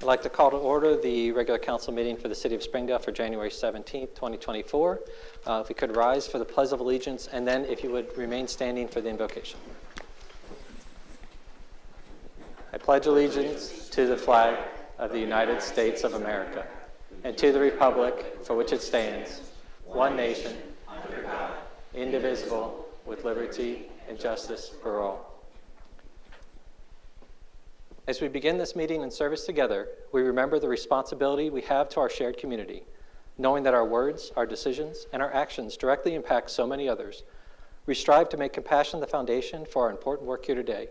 like to call to order the regular council meeting for the City of Springdale for January 17th, 2024. If we could rise for the Pledge of Allegiance, and then if you would remain standing for the invocation. I pledge allegiance to the flag of the United States of America and to the republic for which it stands, one nation, under God, indivisible, with liberty and justice for all. As we begin this meeting and service together, we remember the responsibility we have to our shared community, knowing that our words, our decisions, and our actions directly impact so many others. We strive to make compassion the foundation for our important work here today,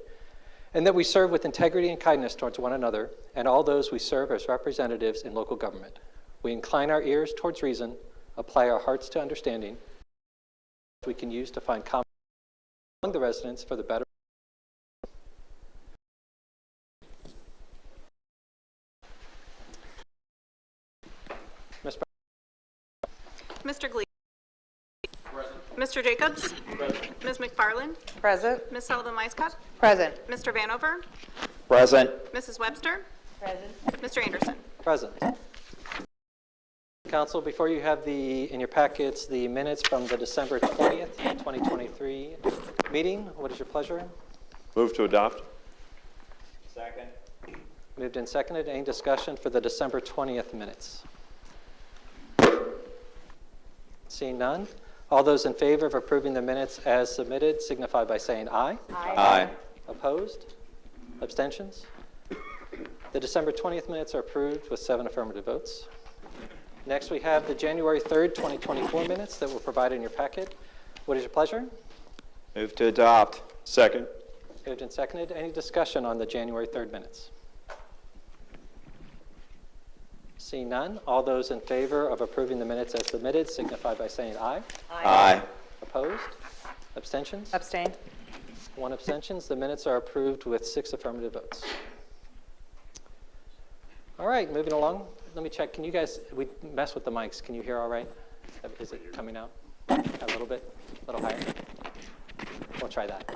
and that we serve with integrity and kindness towards one another and all those we serve as representatives in local government. We incline our ears towards reason, apply our hearts to understanding, we can use to find common among the residents for the better. Mr. Glee. Present. Mr. Jacobs. Present. Ms. McFarland. Present. Ms. Sullivan-Weisskopf. Present. Mr. Vanover. Present. Mrs. Webster. Present. Mr. Anderson. Present. Council, before you have in your packets the minutes from the December 20th, 2023 meeting, what is your pleasure? Move to adopt. Second. Moved and seconded. Any discussion for the December 20th minutes? Seeing none, all those in favor of approving the minutes as submitted signify by saying aye. Aye. Aye. Opposed? Abstentions? The December 20th minutes are approved with 7 affirmative votes. Next, we have the January 3rd, 2024 minutes that were provided in your packet. What is your pleasure? Move to adopt. Second. Moved and seconded. Any discussion on the January 3rd minutes? Seeing none, all those in favor of approving the minutes as submitted signify by saying aye. Aye. Aye. Opposed? Abstentions? Abstain. 1 abstention. The minutes are approved with 6 affirmative votes. All right, moving along. Let me check. Can you guys, we mess with the mics. Can you hear all right? Is it coming out a little bit, a little higher? We'll try that.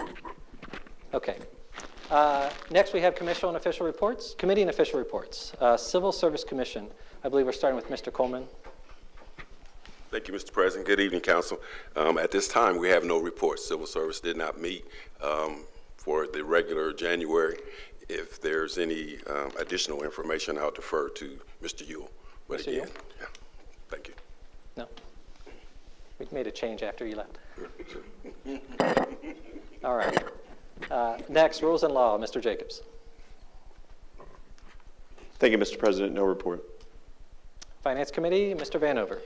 Okay. Next, we have commission and official reports, committee and official reports. Civil Service Commission. I believe we're starting with Mr. Coleman. Thank you, Mr. President. Good evening, Council. At this time, we have no reports. Civil Service did not meet for the regular January. If there's any additional information, I'll defer to Mr. Ewell. But Mr. again, Ewell? yeah, thank you. No. We made a change after you left. All right. Next, Rules and Law, Mr. Jacobs. Thank you, Mr. President. No report. Finance Committee, Mr. Vanover.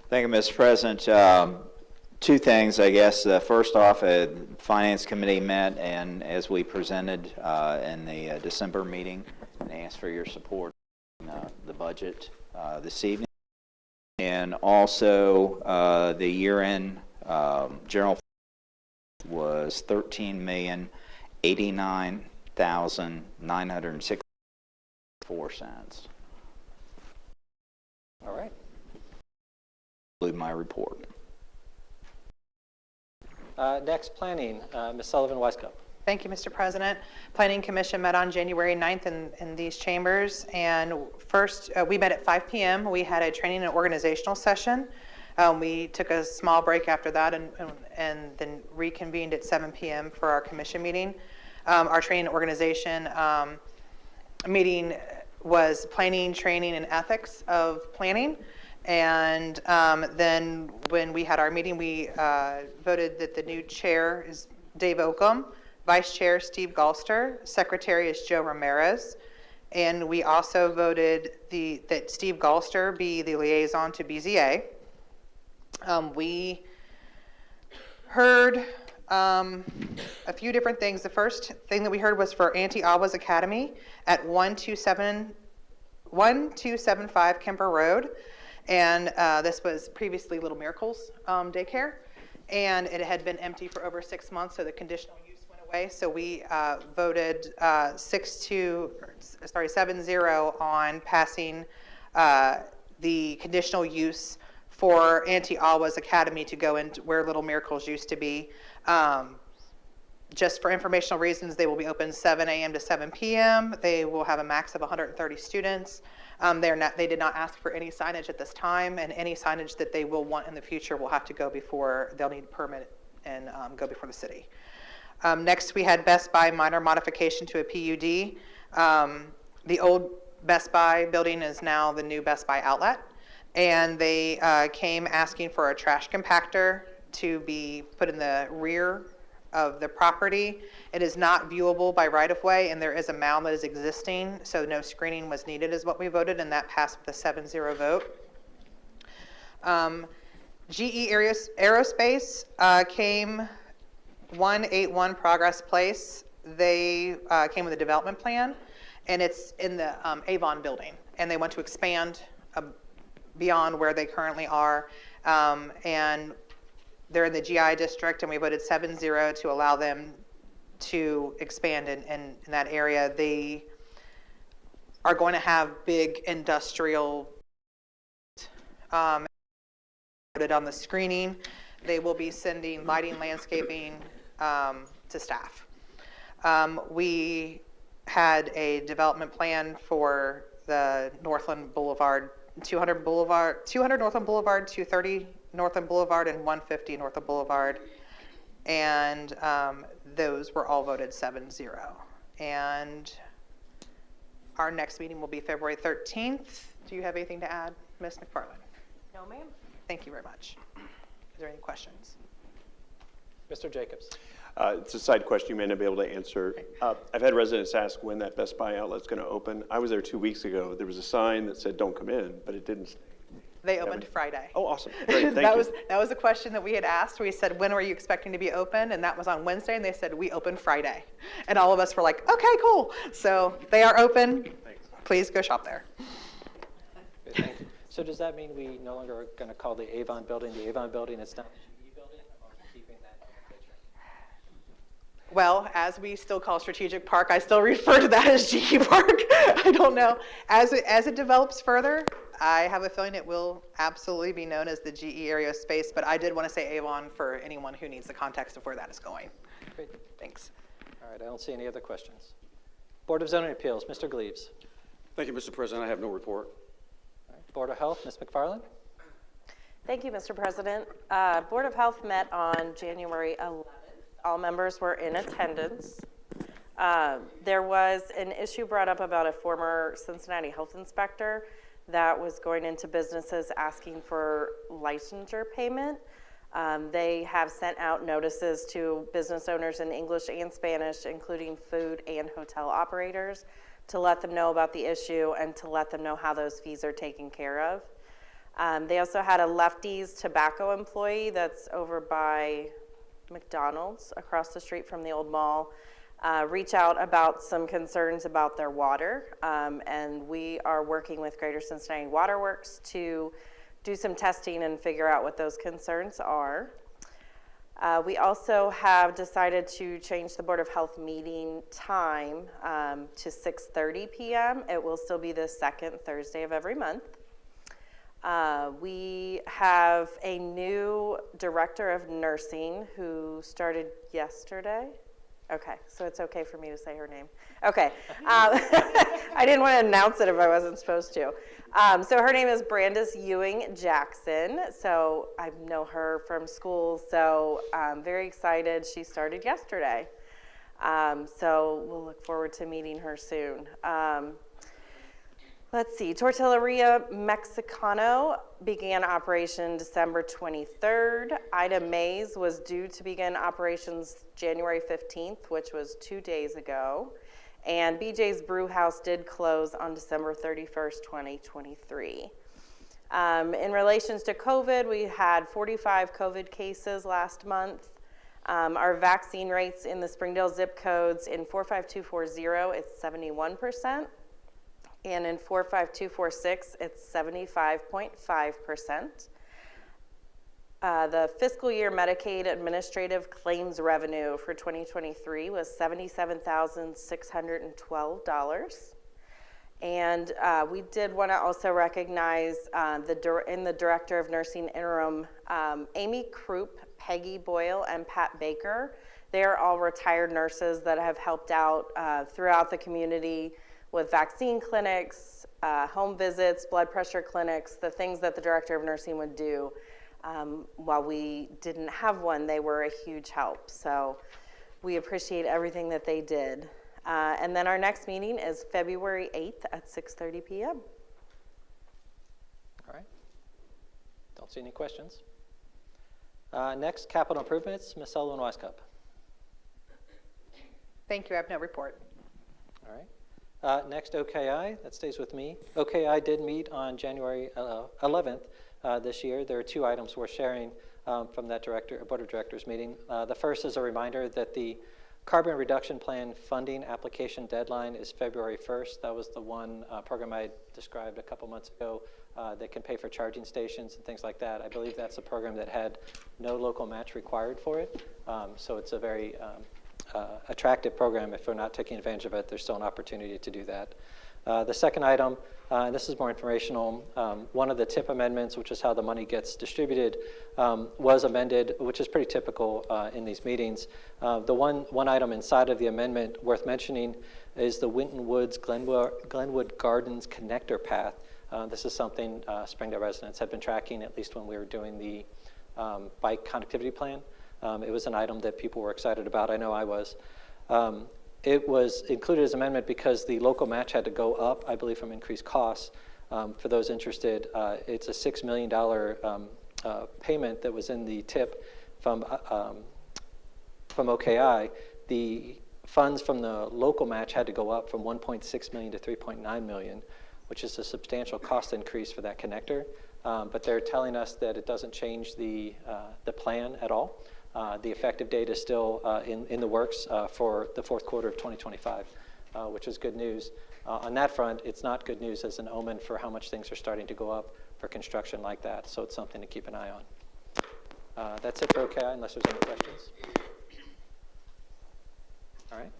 Thank you, Mr. President. 2 things, I guess. First off, Finance Committee met, and as we presented in the December meeting, and asked for your support in the budget this evening. And also, the year-end general was $13,089,964. All right. Include my report. Next, Planning, Ms. Sullivan-Weisskopf. Thank you, Mr. President. Planning Commission met on January 9th in these chambers. And first, we met at 5 p.m. We had a training and organizational session. We took a small break after that and then reconvened at 7 p.m. for our commission meeting. Our training and organization meeting was planning, training, and ethics of planning. And then when we had our meeting, we voted that the new chair is Dave Oakham, Vice Chair Steve Galster, Secretary is Joe Ramirez, and we also voted that Steve Galster be the liaison to BZA. We heard a few different things. The first thing that we heard was for Auntie Awa's Academy at 1275 Kemper Road. And this was previously Little Miracles daycare, and it had been empty for over 6 months, so the conditional use went away. So we voted 7-0 on passing the conditional use for Auntie Awa's Academy to go into where Little Miracles used to be. Just for informational reasons, they will be open 7 a.m. to 7 p.m. They will have a max of 130 students. They did not ask for any signage at this time, and any signage that they will want in the future will have to go before, they'll need a permit and go before the city. Next, we had Best Buy minor modification to a PUD. The old Best Buy building is now the new Best Buy outlet, and they came asking for a trash compactor to be put in the rear of the property. It is not viewable by right-of-way, and there is a mound that is existing, so no screening was needed is what we voted, and that passed with a 7-0 vote. GE Aerospace came 181 Progress Place. They came with a development plan, and it's in the Avon building, and they want to expand beyond where they currently are, and they're in the GI district, and we voted 7-0 to allow them to expand in that area. They are going to have big industrial voted on the screening. They will be sending lighting, landscaping to staff. We had a development plan for the Northland Boulevard, 200 Northland Boulevard, 230 Northland Boulevard, and 150 Northland Boulevard, and those were all voted 7-0. And our next meeting will be February 13th. Do you have anything to add, Ms. McFarland? No, ma'am. Thank you very much. Is there any questions? Mr. Jacobs. It's a side question you may not be able to answer. I've had residents ask when that Best Buy outlet's going to open. I was there 2 weeks ago. There was a sign that said "Don't come in," but it didn't. They opened Friday. Oh, awesome. Great. Thank you. That was a question that we had asked. We said, when were you expecting to be open? And that was on Wednesday, and they said, we open Friday. And all of us were like, okay, cool. So they are open. Thanks. Please go shop there. Good, thank you. So does that mean we no longer are going to call the Avon building the Avon building? It's not the GE building, or are we keeping that nomenclature? Well, as we still call Strategic Park, I still refer to that as GE Park. I don't know. As it develops further, I have a feeling it will absolutely be known as the GE Aerospace, but I did want to say Avon for anyone who needs the context of where that is going. Great. Thanks. All right, I don't see any other questions. Board of Zoning Appeals, Mr. Gleaves. Thank you, Mr. President. I have no report. All right. Board of Health, Ms. McFarland. Thank you, Mr. President. Board of Health met on January 11th. All members were in attendance. There was an issue brought up about a former Cincinnati health inspector that was going into businesses asking for licensure payment. They have sent out notices to business owners in English and Spanish, including food and hotel operators, to let them know about the issue and to let them know how those fees are taken care of. They also had a Lefty's tobacco employee that's over by McDonald's across the street from the old mall reach out about some concerns about their water, and we are working with Greater Cincinnati Water Works to do some testing and figure out what those concerns are. We also have decided to change the Board of Health meeting time to 6:30 p.m. It will still be the second Thursday of every month. We have a new director of nursing who started yesterday. Okay, so it's okay for me to say her name. Okay, I didn't want to announce it if I wasn't supposed to. So her name is Brandis Ewing Jackson. So I know her from school, so I'm very excited. She started yesterday. So we'll look forward to meeting her soon. Let's see, Tortilleria Mexicano began operation December 23rd. Ida Mays was due to begin operations January 15th, which was 2 days ago. And BJ's Brew House did close on December 31st, 2023. In relations to COVID, we had 45 COVID cases last month. Our vaccine rates in the Springdale zip codes in 45240, it's 71%. And in 45246, it's 75.5%. The fiscal year Medicaid administrative claims revenue for 2023 was $77,612. And we did want to also recognize in the Director of Nursing Interim, Amy Krupp, Peggy Boyle, and Pat Baker. They're all retired nurses that have helped out throughout the community with vaccine clinics, home visits, blood pressure clinics, the things that the director of nursing would do. While we didn't have one, they were a huge help. So we appreciate everything that they did. And then our next meeting is February 8th at 6:30 p.m. All right. Don't see any questions. Next, capital improvements. Ms. Sullivan-Weiskup. Thank you. I have no report. All right. Next, OKI. That stays with me. OKI did meet on January 11th this year. There are two items we're sharing from that board of directors meeting. The first is a reminder that the carbon reduction plan funding application deadline is February 1st. That was the one program I described a couple months ago that can pay for charging stations and things like that. I believe that's a program that had no local match required for it. So it's a very attractive program. If we're not taking advantage of it, there's still an opportunity to do that. The second item, and this is more informational, one of the TIP amendments, which is how the money gets distributed, was amended, which is pretty typical in these meetings. The one item inside of the amendment worth mentioning is the Winton Woods Glenwood Gardens connector path. This is something Springdale residents have been tracking, at least when we were doing the bike connectivity plan. It was an item that people were excited about. I know I was. It was included as amendment because the local match had to go up, I believe, from increased costs. For those interested, it's a $6 million payment that was in the TIP from OKI. The funds from the local match had to go up from 1.6 million to 3.9 million, which is a substantial cost increase for that connector. But they're telling us that it doesn't change the plan at all. The effective date is still in the works for the fourth quarter of 2025, which is good news. On that front, it's not good news as an omen for how much things are starting to go up for construction like that, so it's something to keep an eye on. That's it for OKI, unless there's any questions. All right.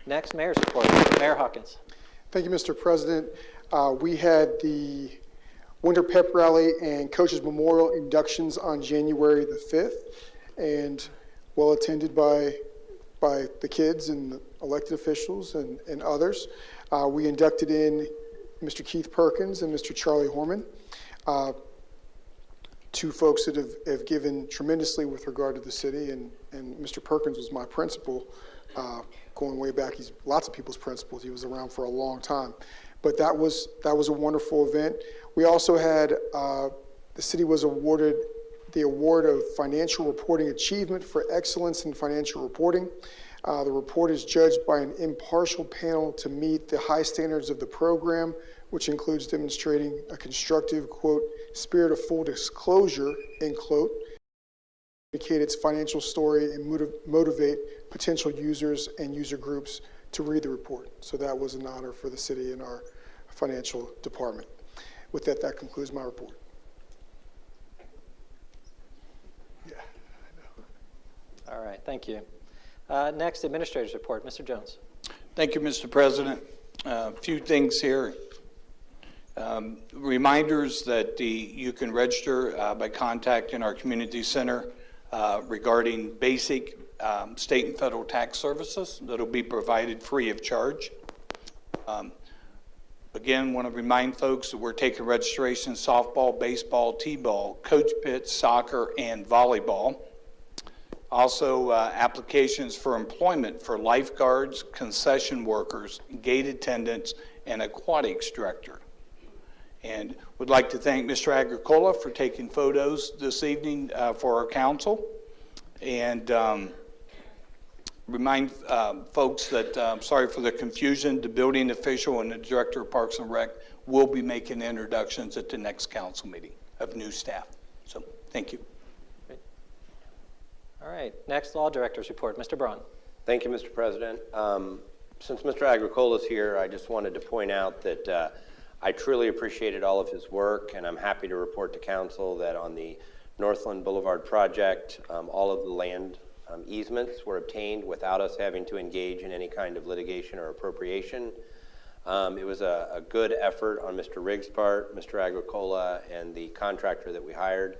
Next, Mayor's report. Mayor Hawkins. Thank you, Mr. President. We had the Winter Pep Rally and Coaches Memorial inductions on January the 5th. And well attended by the kids and the elected officials and others. We inducted in Mr. Keith Perkins and Mr. Charlie Horman, two folks that have given tremendously with regard to the city, and Mr. Perkins was my principal going way back. He's lots of people's principals. He was around for a long time. But that was a wonderful event. We also had, the city was awarded the Award of Financial Reporting Achievement for Excellence in Financial Reporting. The report is judged by an impartial panel to meet the high standards of the program, which includes demonstrating a constructive, quote, spirit of full disclosure, end quote, communicate its financial story and motivate potential users and user groups to read the report. So that was an honor for the city and our financial department. With that, that concludes my report. All right, thank you. Next, Administrator's report. Mr. Jones. Thank you, Mr. President. A few things here. Reminders that you can register by contacting our community center regarding basic state and federal tax services that will be provided free of charge. Again, want to remind folks that we're taking registration softball, baseball, t-ball, coach pits, soccer, and volleyball. Also, applications for employment for lifeguards, concession workers, gate attendants, and aquatics director. And would like to thank Mr. Agricola for taking photos this evening for our council. And remind folks that, sorry for the confusion, the building official and the director of Parks and Rec will be making introductions at the next council meeting of new staff. So, thank you. All right, next, Law Director's report. Mr. Braun. Thank you, Mr. President. Since Mr. Agricola is here, I just wanted to point out that I truly appreciated all of his work, and I'm happy to report to council that on the Northland Boulevard project, all of the land easements were obtained without us having to engage in any kind of litigation or appropriation. It was a good effort on Mr. Riggs' part, Mr. Agricola, and the contractor that we hired.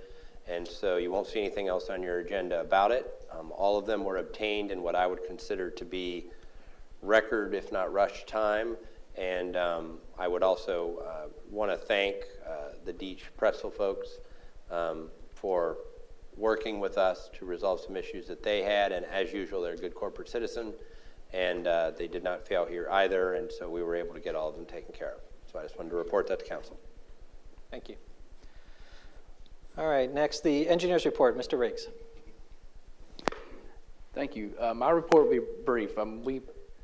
and so you won't see anything else on your agenda about it. All of them were obtained in what I would consider to be record, if not rush time, and I would also want to thank the Deach Pretzel folks for working with us to resolve some issues that they had, and as usual, they're a good corporate citizen, and they did not fail here either, and so we were able to get all of them taken care of. So I just wanted to report that to council. Thank you. All right, next, the engineer's report. Mr. Riggs. Thank you. My report will be brief.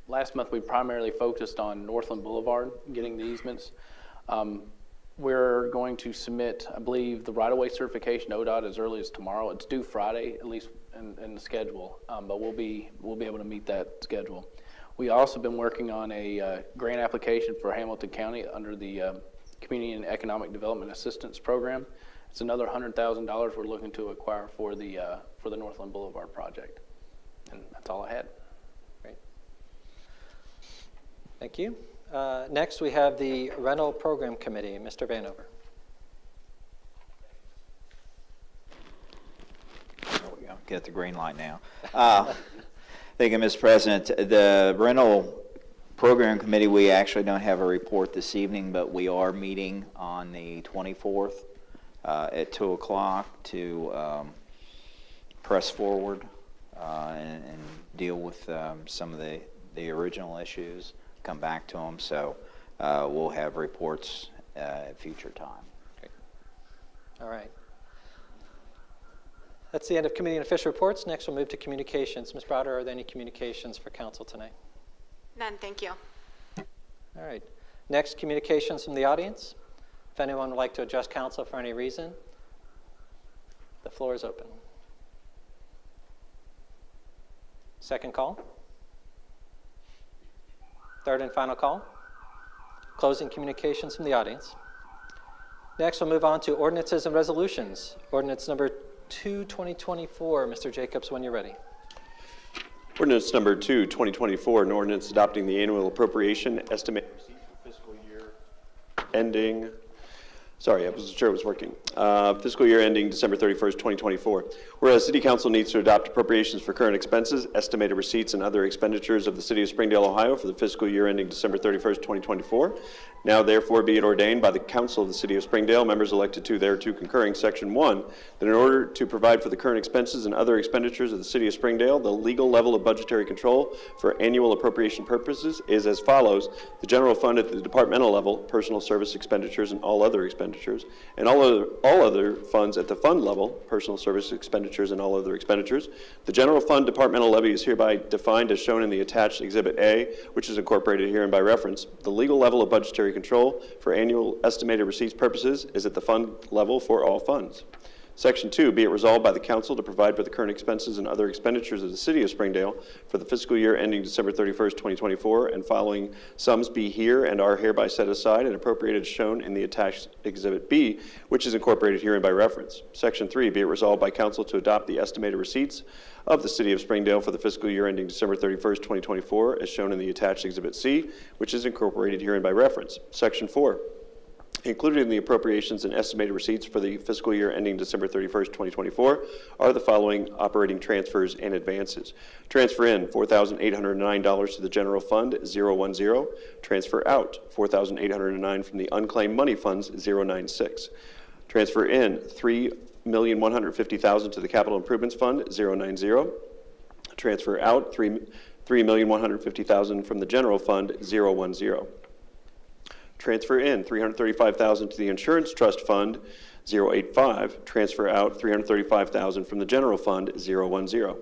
Last month we primarily focused on Northland Boulevard, getting the easements. We're going to submit, I believe, the right-of-way certification to ODOT as early as tomorrow. It's due Friday, at least in the schedule, but we'll be able to meet that schedule. We also been working on a grant application for Hamilton County under the Community and Economic Development Assistance Program. It's another $100,000 we're looking to acquire for the Northland Boulevard project. And that's all I had. Great. Thank you. Next, we have the Rental Program Committee. Mr. Vanover. There we go. Get the green light now. Thank you, Mr. President. The Rental Program Committee, we actually don't have a report this evening, but we are meeting on the 24th at 2 o'clock to press forward and deal with some of the original issues, come back to them. So we'll have reports at future time. Okay. All right. That's the end of committee and official reports. Next, we'll move to communications. Ms. Browder, are there any communications for council tonight? None, thank you. All right. Next, communications from the audience. If anyone would like to address council for any reason, the floor is open. Second call. Third and final call. Closing communications from the audience. Next, we'll move on to ordinances and resolutions. Ordinance number 2, 2024. Mr. Jacobs, when you're ready. Ordinance number 2, 2024, an ordinance adopting the annual appropriation estimate for fiscal year ending, sorry, I wasn't sure it was working, fiscal year ending December 31st, 2024. Whereas City Council needs to adopt appropriations for current expenses, estimated receipts, and other expenditures of the City of Springdale, Ohio for the fiscal year ending December 31st, 2024. Now therefore be it ordained by the Council of the City of Springdale, members elected to thereto concurring, Section 1, that in order to provide for the current expenses and other expenditures of the City of Springdale, the legal level of budgetary control for annual appropriation purposes is as follows: the general fund at the departmental level, personal service expenditures and all other expenditures, and all other funds at the fund level, personal service expenditures and all other expenditures. The general fund departmental levy is hereby defined as shown in the attached Exhibit A, which is incorporated herein by reference. The legal level of budgetary control for annual estimated receipts purposes is at the fund level for all funds. Section 2, be it resolved by the council to provide for the current expenses and other expenditures of the City of Springdale for the fiscal year ending December 31st, 2024, and following sums be here and are hereby set aside and appropriated as shown in the attached Exhibit B, which is incorporated herein by reference. Section 3, be it resolved by council to adopt the estimated receipts of the City of Springdale for the fiscal year ending December 31st, 2024, as shown in the attached Exhibit C, which is incorporated herein by reference. Section 4, included in the appropriations and estimated receipts for the fiscal year ending December 31st, 2024 are the following operating transfers and advances. Transfer in $4,809 to the general fund 010. Transfer out $4,809 from the unclaimed money funds 096. Transfer in $3,150,000 to the capital improvements fund 090. Transfer out $3,150,000 from the general fund 010. Transfer in $335,000 to the insurance trust fund 085. Transfer out $335,000 from the general fund 010.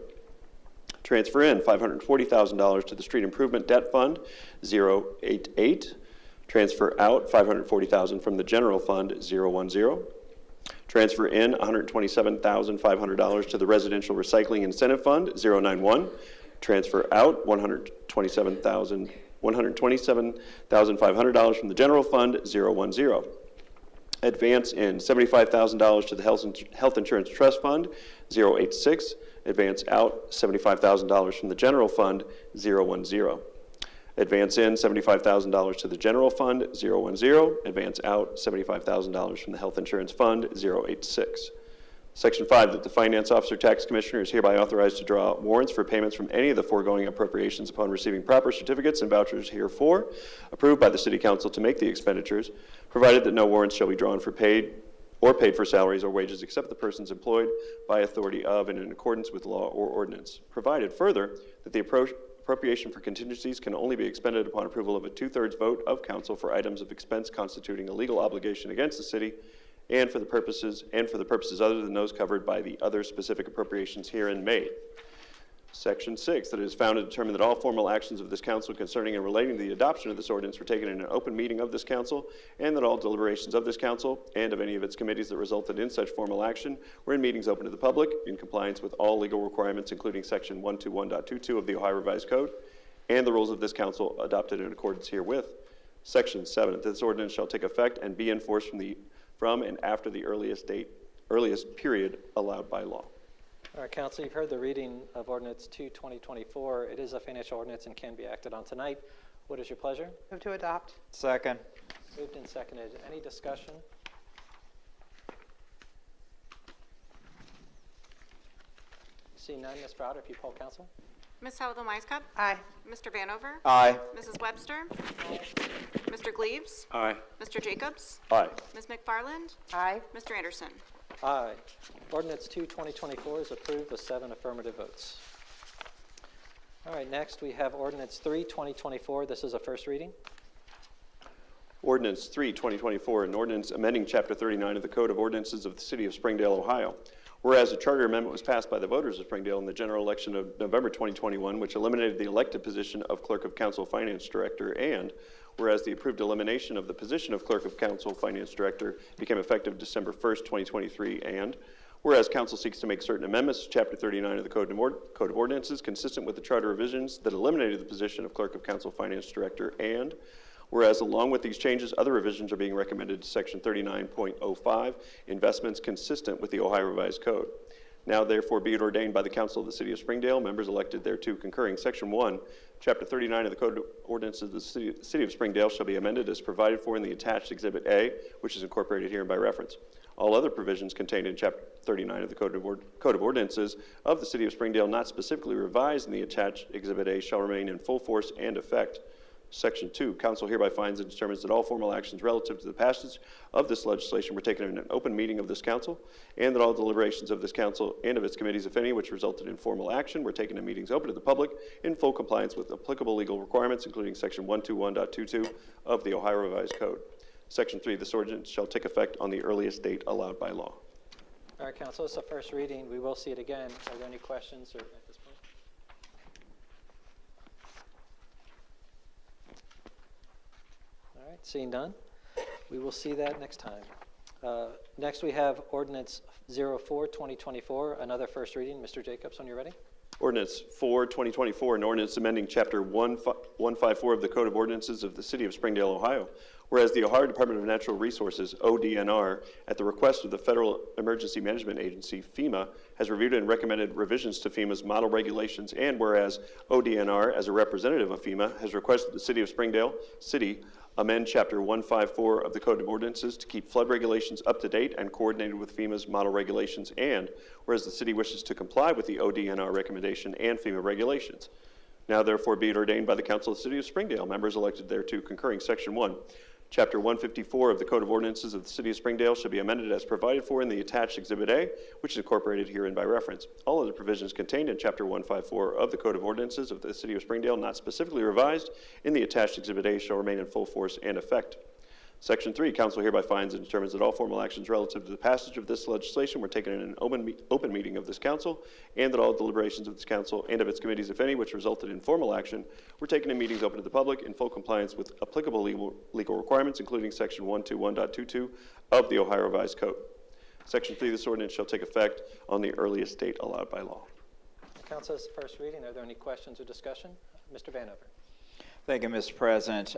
Transfer in $540,000 to the street improvement debt fund 088. Transfer out $540,000 from the general fund 010. Transfer in $127,500 to the residential recycling incentive fund 091. Transfer out $127,500 from the general fund 010. Advance in $75,000 to the health insurance trust fund 086. Advance out $75,000 from the general fund 010. Advance in $75,000 to the general fund 010. Advance out $75,000 from the health insurance fund 086. Section 5, that the Finance Officer Tax Commissioner is hereby authorized to draw warrants for payments from any of the foregoing appropriations upon receiving proper certificates and vouchers herefor, approved by the City Council to make the expenditures, provided that no warrants shall be drawn for paid for salaries or wages except the persons employed by authority of and in accordance with law or ordinance. Provided further that the appropriation for contingencies can only be expended upon approval of a 2/3 vote of council for items of expense constituting a legal obligation against the city and for the purposes other than those covered by the other specific appropriations herein made. Section 6, that it is found and determined that all formal actions of this council concerning and relating to the adoption of this ordinance were taken in an open meeting of this council, and that all deliberations of this council and of any of its committees that resulted in such formal action were in meetings open to the public in compliance with all legal requirements, including Section 121.22 of the Ohio Revised Code and the rules of this council adopted in accordance herewith. Section 7, that this ordinance shall take effect and be enforced from and after the earliest period allowed by law. All right, Council, you've heard the reading of Ordinance 2/2024. It is a financial ordinance and can be acted on tonight. What is your pleasure? Move to adopt. Second. Moved and seconded. Any discussion? Seeing none, Ms. Browder, if you poll council. Ms. Sullivan Weisskopf? Aye. Mr. Vanover? Aye. Mrs. Webster? Mr. Gleaves? Aye. Mr. Jacobs? Aye. Ms. McFarland? Aye. Mr. Anderson? Aye. Ordinance 2/2024 is approved with 7 affirmative votes. All right, next we have Ordinance 3/2024. This is a first reading. Ordinance 3/2024, an ordinance amending Chapter 39 of the Code of Ordinances of the City of Springdale, Ohio. Whereas a charter amendment was passed by the voters of Springdale in the general election of November 2021, which eliminated the elected position of Clerk of Council Finance Director, and whereas the approved elimination of the position of Clerk of Council Finance Director became effective December 1st, 2023, and whereas Council seeks to make certain amendments to Chapter 39 of the Code of Ordinances consistent with the charter revisions that eliminated the position of Clerk of Council Finance Director, and whereas along with these changes, other revisions are being recommended to Section 39.05, investments consistent with the Ohio Revised Code. Now therefore be it ordained by the Council of the City of Springdale, members elected thereto concurring, Section 1, Chapter 39 of the Code of Ordinances of the City of Springdale shall be amended as provided for in the attached Exhibit A, which is incorporated herein by reference. All other provisions contained in Chapter 39 of the Code of Ordinances of the City of Springdale not specifically revised in the attached Exhibit A shall remain in full force and effect. Section 2, Council hereby finds and determines that all formal actions relative to the passage of this legislation were taken in an open meeting of this council, and that all deliberations of this council and of its committees, if any, which resulted in formal action, were taken in meetings open to the public in full compliance with applicable legal requirements, including Section 121.22 of the Ohio Revised Code. Section 3, this ordinance shall take effect on the earliest date allowed by law. All right, Council, it's the first reading. We will see it again. Are there any questions at this point? All right, seeing none, we will see that next time. Next, we have Ordinance 04/2024, another first reading. Mr. Jacobs, when you're ready. Ordinance 4/2024, an ordinance amending Chapter 154 of the Code of Ordinances of the City of Springdale, Ohio. Whereas the Ohio Department of Natural Resources, ODNR, at the request of the Federal Emergency Management Agency, FEMA, has reviewed and recommended revisions to FEMA's model regulations, and whereas ODNR, as a representative of FEMA, has requested the City of Springdale amend Chapter 154 of the Code of Ordinances to keep flood regulations up to date and coordinated with FEMA's model regulations, and whereas the city wishes to comply with the ODNR recommendation and FEMA regulations. Now therefore be it ordained by the Council of the City of Springdale, members elected thereto concurring, Section 1, Chapter 154 of the Code of Ordinances of the City of Springdale shall be amended as provided for in the attached Exhibit A, which is incorporated herein by reference. All other provisions contained in Chapter 154 of the Code of Ordinances of the City of Springdale, not specifically revised in the attached Exhibit A, shall remain in full force and effect. Section 3, Council hereby finds and determines that all formal actions relative to the passage of this legislation were taken in an open meeting of this council, and that all deliberations of this council and of its committees, if any, which resulted in formal action, were taken in meetings open to the public in full compliance with applicable legal requirements, including Section 121.22 of the Ohio Revised Code. Section 3, this ordinance shall take effect on the earliest date allowed by law. Council, this is the first reading. Are there any questions or discussion? Mr. Vanover. Thank you, Mr. President.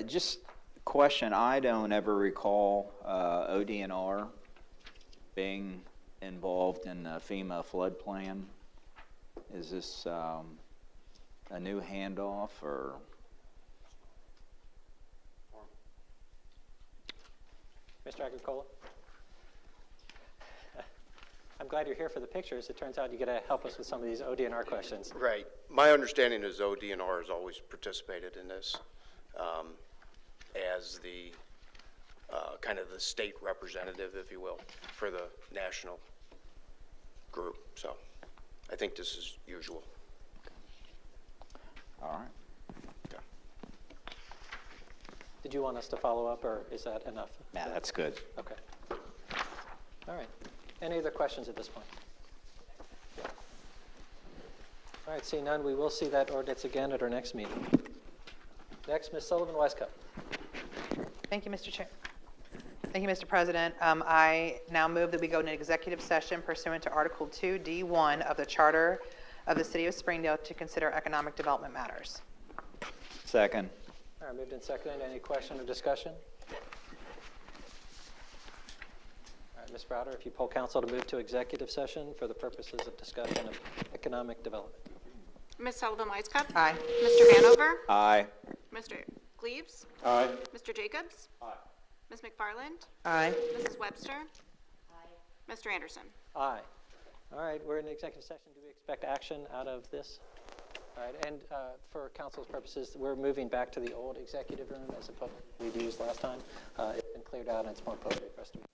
Just question, I don't ever recall ODNR being involved in the FEMA flood plan. Is this a new handoff, or? Mr. Agricola. glad you're here for the pictures. It turns out you get to help us with some of these ODNR questions. Right. My understanding is ODNR has always participated in this as the kind of the state representative, if you will, for the national group. So I think this is usual. All right. Did you want us to follow up, or is that enough? Yeah, that's good. Okay. All right. Any other questions at this point? All right, seeing none, we will see that ordinance again at our next meeting. Next, Ms. Sullivan-Westcup. Thank you, Mr. Chair. Thank you, Mr. President. I now move that we go into executive session pursuant to Article 2D1 of the Charter of the City of Springdale to consider economic development matters. Second. All right, moved and seconded. Any question or discussion? All right, Ms. Browder, if you poll council to move to executive session for the purposes of discussion of economic development. Ms. Sullivan-Westcup? Aye. Mr. Vanover? Aye. Mr. Gleaves? Aye. Mr. Jacobs? Aye. Ms. McFarland? Aye. Mrs. Webster? Aye. Mr. Anderson? Aye. All right, we're in executive session. Do we expect action out of this? All right, and for council's purposes, we're moving back to the old executive room as opposed to we've used last time. It's been cleared out, and it's more appropriate for us to be.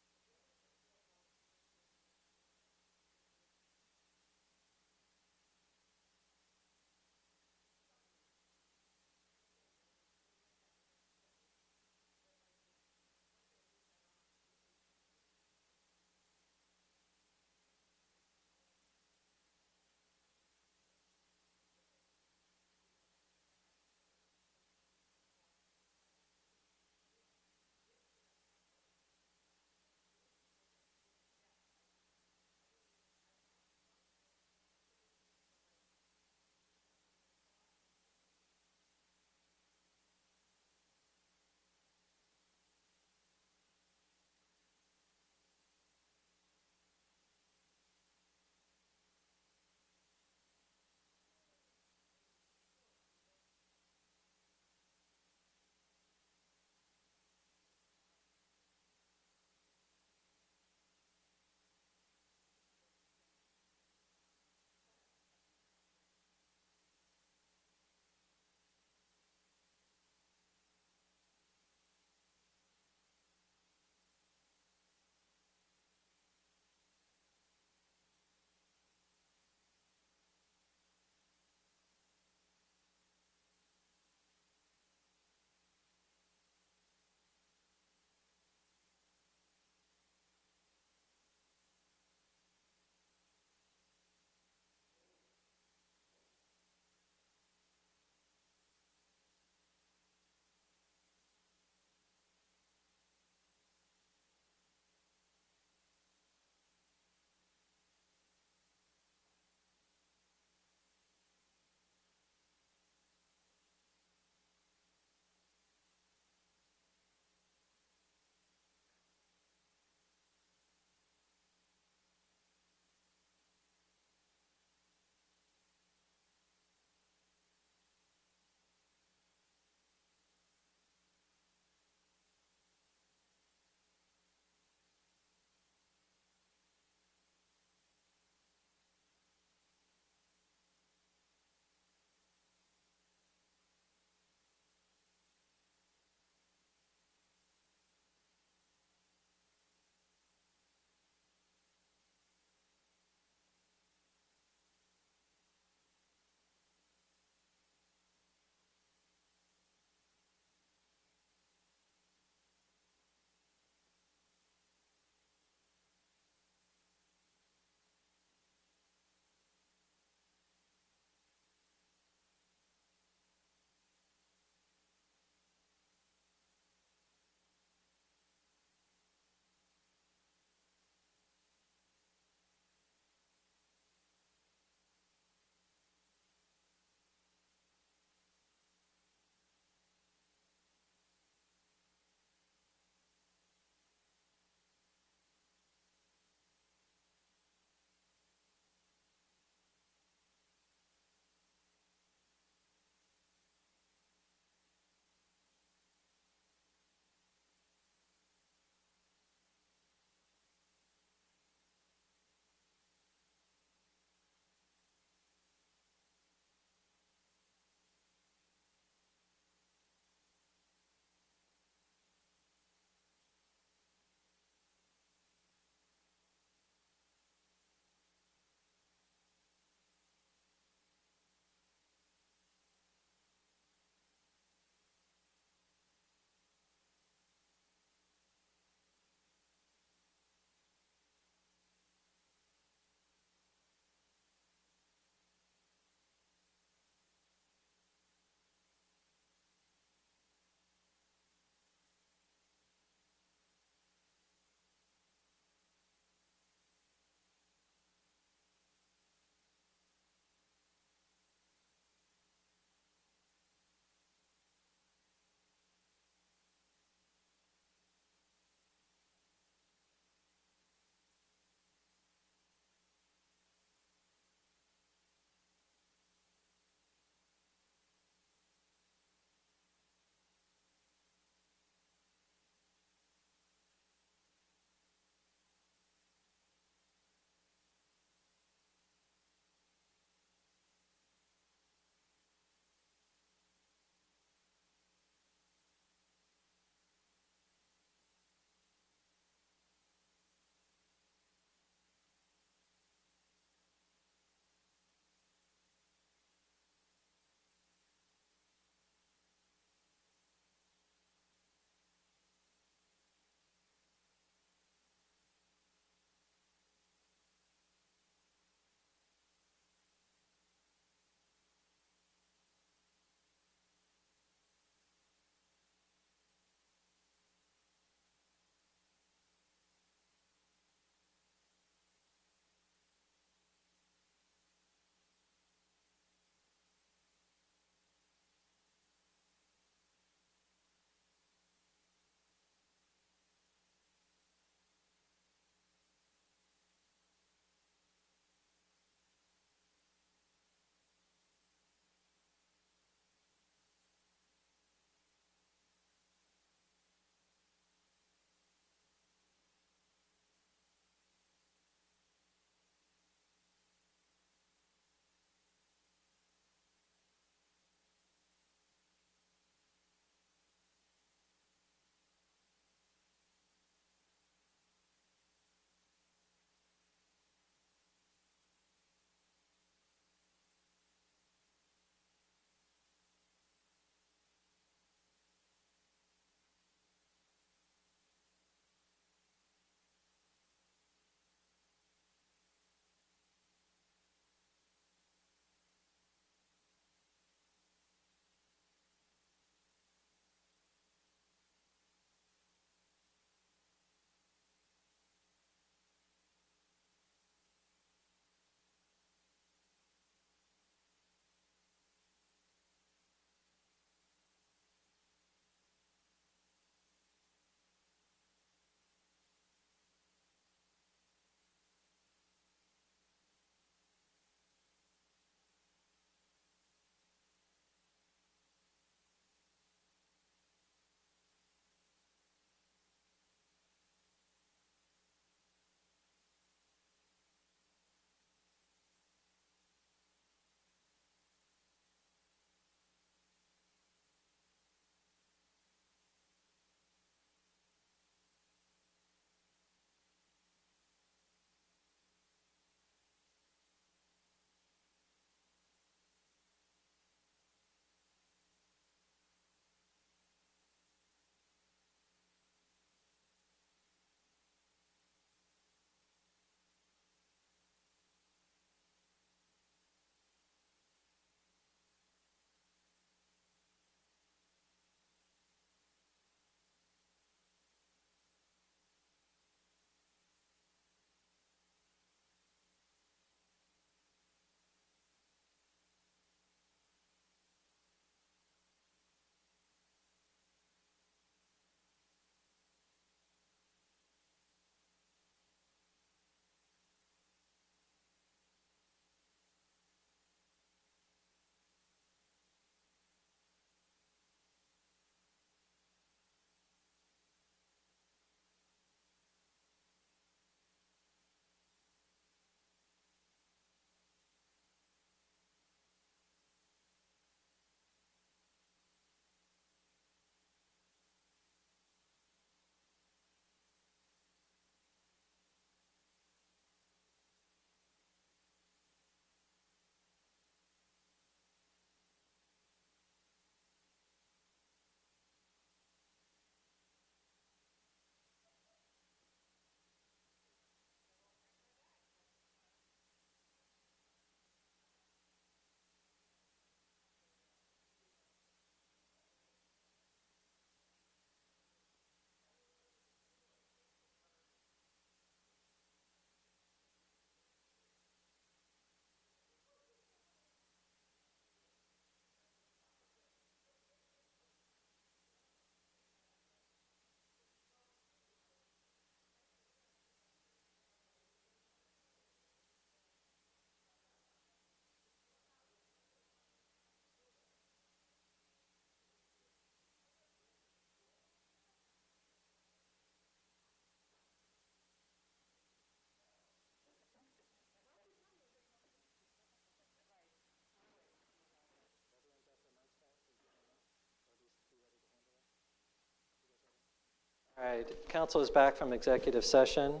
All right, council is back from executive session,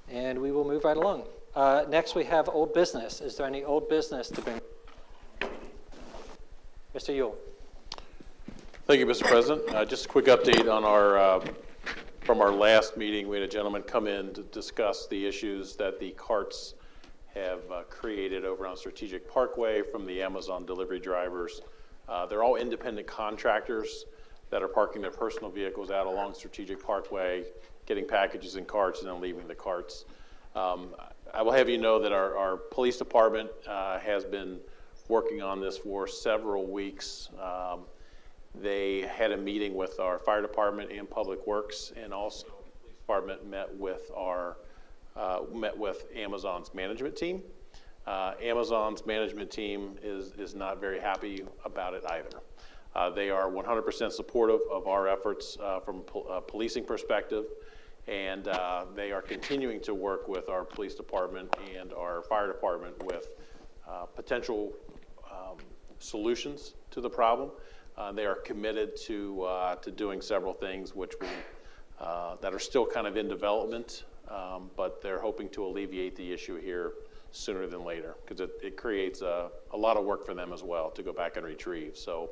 and we will move right along. Next, we have old business. Is there any old business to bring? Mr. Yule. Thank you, Mr. President. Just a quick update on our, from our last meeting. We had a gentleman come in to discuss the issues that the carts have created over on Strategic Parkway from the Amazon delivery drivers. They're all independent contractors that are parking their personal vehicles out along Strategic Parkway, getting packages in carts and then leaving the carts. I will have you know that our police department has been working on this for several weeks. They had a meeting with our fire department and public works, and also the police department met with Amazon's management team. Amazon's management team is not very happy about it either. They are 100% supportive of our efforts from a policing perspective, and they are continuing to work with our police department and our fire department with potential solutions to the problem. They are committed to doing several things which will, that are still kind of in development, but they're hoping to alleviate the issue here sooner than later, because it creates a lot of work for them as well to go back and retrieve. So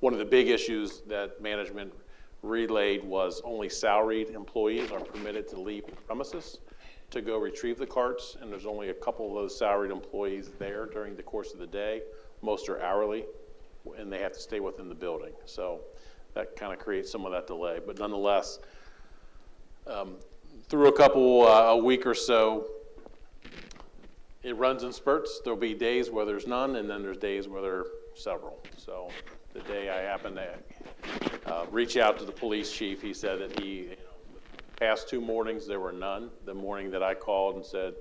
one of the big issues that management relayed was only salaried employees are permitted to leave the premises to go retrieve the carts, and there's only a couple of those salaried employees there during the course of the day. Most are hourly, and they have to stay within the building. So that kind of creates some of that delay. But nonetheless, through a week or so, it runs in spurts. There'll be days where there's none, and then there's days where there are several. So the day I happened to reach out to the police chief, he said that past 2 mornings there were none. The morning that I called and said,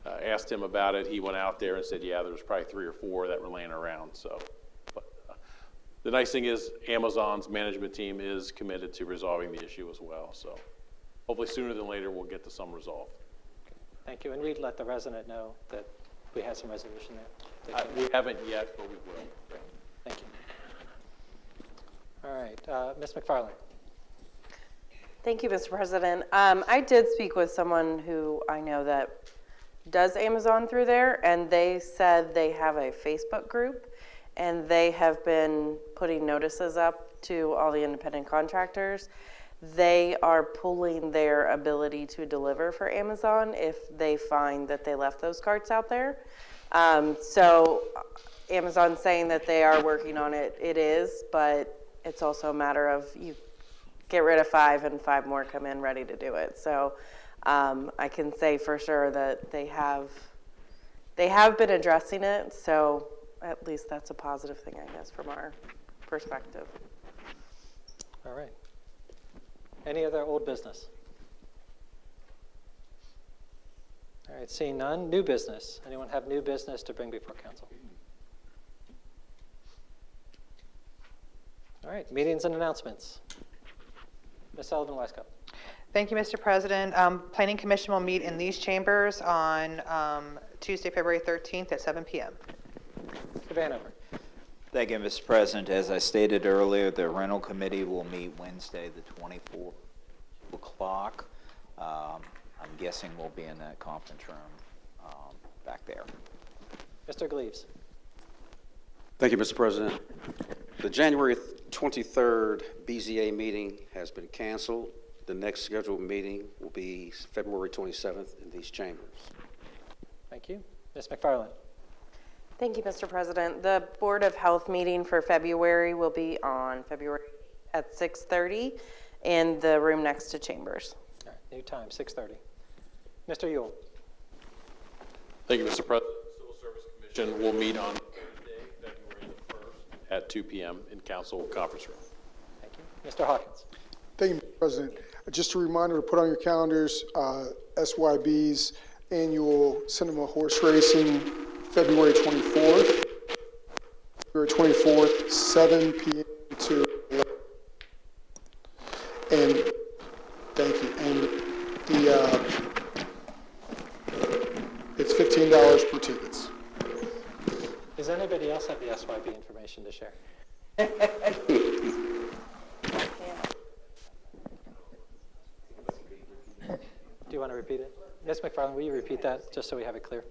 asked him about it, he went out there and said, yeah, there was probably 3 or 4 that were laying around. So, but the nice thing is Amazon's management team is committed to resolving the issue as well. So hopefully sooner than later we'll get to some resolve. Thank you, and we'd let the resident know that we had some resolution there. We haven't yet, but we will. Great. Thank you. All right, Ms. McFarland. Thank you, Mr. President. I did speak with someone who I know that does Amazon through there, and they said they have a Facebook group, and they have been putting notices up to all the independent contractors. They are pulling their ability to deliver for Amazon if they find that they left those carts out there. So Amazon's saying that they are working on it. It is, but it's also a matter of you get rid of 5 and 5 more come in ready to do it. So I can say for sure that they have been addressing it. So at least that's a positive thing, I guess, from our perspective. All right. Any other old business? All right, seeing none. New business. Anyone have new business to bring before council? All right, meetings and announcements. Ms. Sullivan-Westcott. Thank you, Mr. President. Planning Commission will meet in these chambers on Tuesday, February 13th at 7 p.m. Mr. Vanover. Thank you, Mr. President. As I stated earlier, the rental committee will meet Wednesday, the 24th, 2 o'clock. I'm guessing we'll be in that conference room back there. Mr. Gleaves. Thank you, Mr. President. The January 23rd BZA meeting has been canceled. The next scheduled meeting will be February 27th in these chambers. Thank you. Ms. McFarland. Thank you, Mr. President. The Board of Health meeting for February will be on February at 6:30 in the room next to Chambers. All right, new time, 6:30. Mr. Yule. Thank you, Mr. President. The Civil Service Commission will meet on Thursday, February the 1st at 2 p.m. in council conference room. Thank you. Mr. Hawkins. Thank you, Mr. President. Just a reminder to put on your calendars SYB's annual cinema horse racing, February 24th. February 24th, 7 p.m. to 11. And thank you. And it's $15 per tickets. Does anybody else have the SYB information to share? to repeat it? Ms. McFarland, will you repeat that just so we have it clear?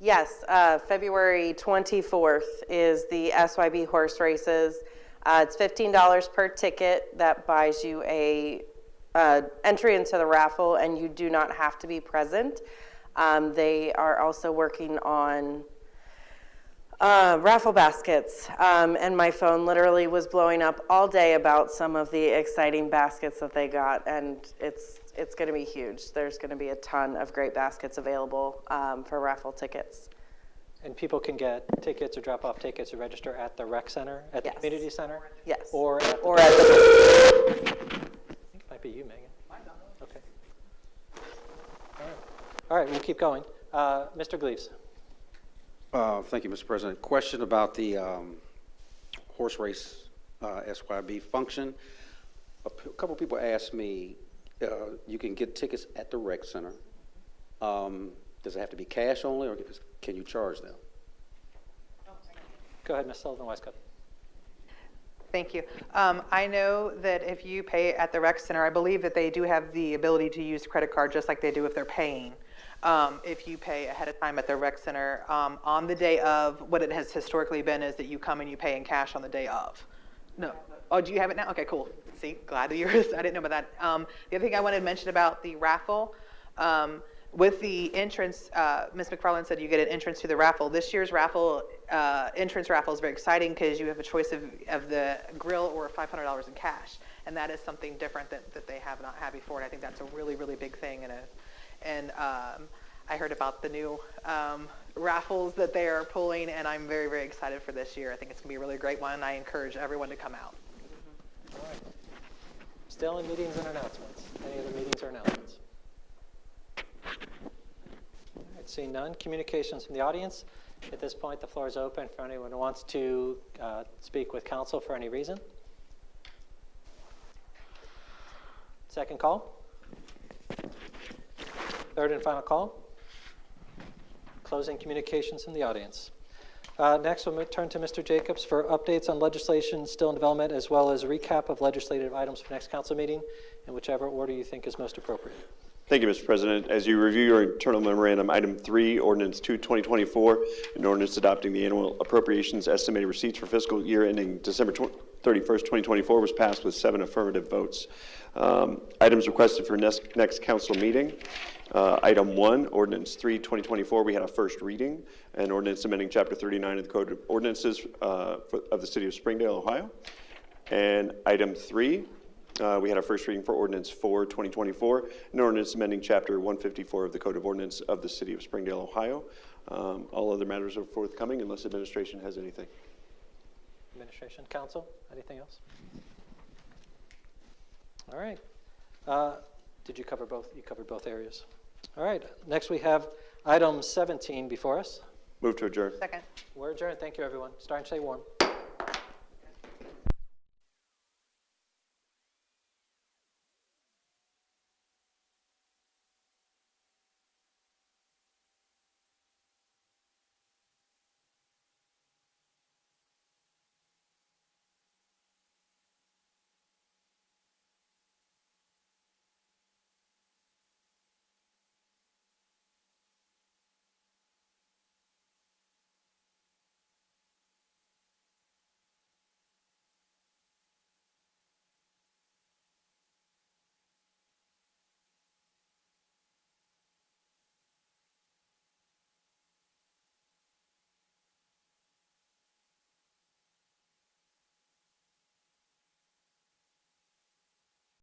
Yes, February 24th is the SYB horse races. It's $15 per ticket. That buys you a entry into the raffle, and you do not have to be present. They are also working on raffle baskets, and my phone literally was blowing up all day about some of the exciting baskets that they got, and it's going to be huge. There's going to be a ton of great baskets available for raffle tickets. And people can get tickets or drop off tickets or register at the rec center, at the community center? Yes. Or at the... I think it might be you, Megan. Okay. All right, we'll keep going. Mr. Gleaves. Thank you, Mr. President. Question about the horse race SYB function. A couple people asked me, you can get tickets at the rec center. Does it have to be cash only, or can you charge them? Go ahead, Ms. Sullivan-Westcott. Thank you. I know that if you pay at the rec center, I believe that they do have the ability to use credit card just like they do if they're paying. If you pay ahead of time at the rec center, on the day of, what it has historically been is that you come and you pay in cash on the day of. No. Oh, do you have it now? Okay, cool. See, glad to hear this. I didn't know about that. The other thing I wanted to mention about the raffle, with the entrance, Ms. McFarland said you get an entrance to the raffle. This year's raffle, entrance raffle is very exciting because you have a choice of the grill or $500 in cash. And that is something different that they have not had before. And I think that's a really, really big thing. And I heard about the new raffles that they are pulling, and I'm very, very excited for this year. I think it's going to be a really great one. I encourage everyone to come out. All right. Still in meetings and announcements. Any other meetings or announcements? All right, seeing none. Communications from the audience. At this point, the floor is open for anyone who wants to speak with council for any reason. Second call. Third and final call. Closing communications from the audience. Next, we'll turn to Mr. Jacobs for updates on legislation still in development, as well as a recap of legislative items for next council meeting, in whichever order you think is most appropriate. Thank you, Mr. President. As you review your internal memorandum, item 3, ordinance 2/2024, an ordinance adopting the annual appropriations estimated receipts for fiscal year ending December 31st, 2024 was passed with 7 affirmative votes. Items requested for next council meeting. Item 1, ordinance 3/2024, we had a first reading, an ordinance amending chapter 39 of the Code of Ordinances of the City of Springdale, Ohio. And item 3, we had our first reading for ordinance 4/2024, an ordinance amending chapter 154 of the Code of Ordinance of the City of Springdale, Ohio. All other matters are forthcoming unless administration has anything. Administration, council, anything else? All right. Did you cover both? You covered both areas. All right. Next, we have item 17 before us. Move to adjourn. Second. We're adjourned. Thank you, everyone. Starting to stay warm.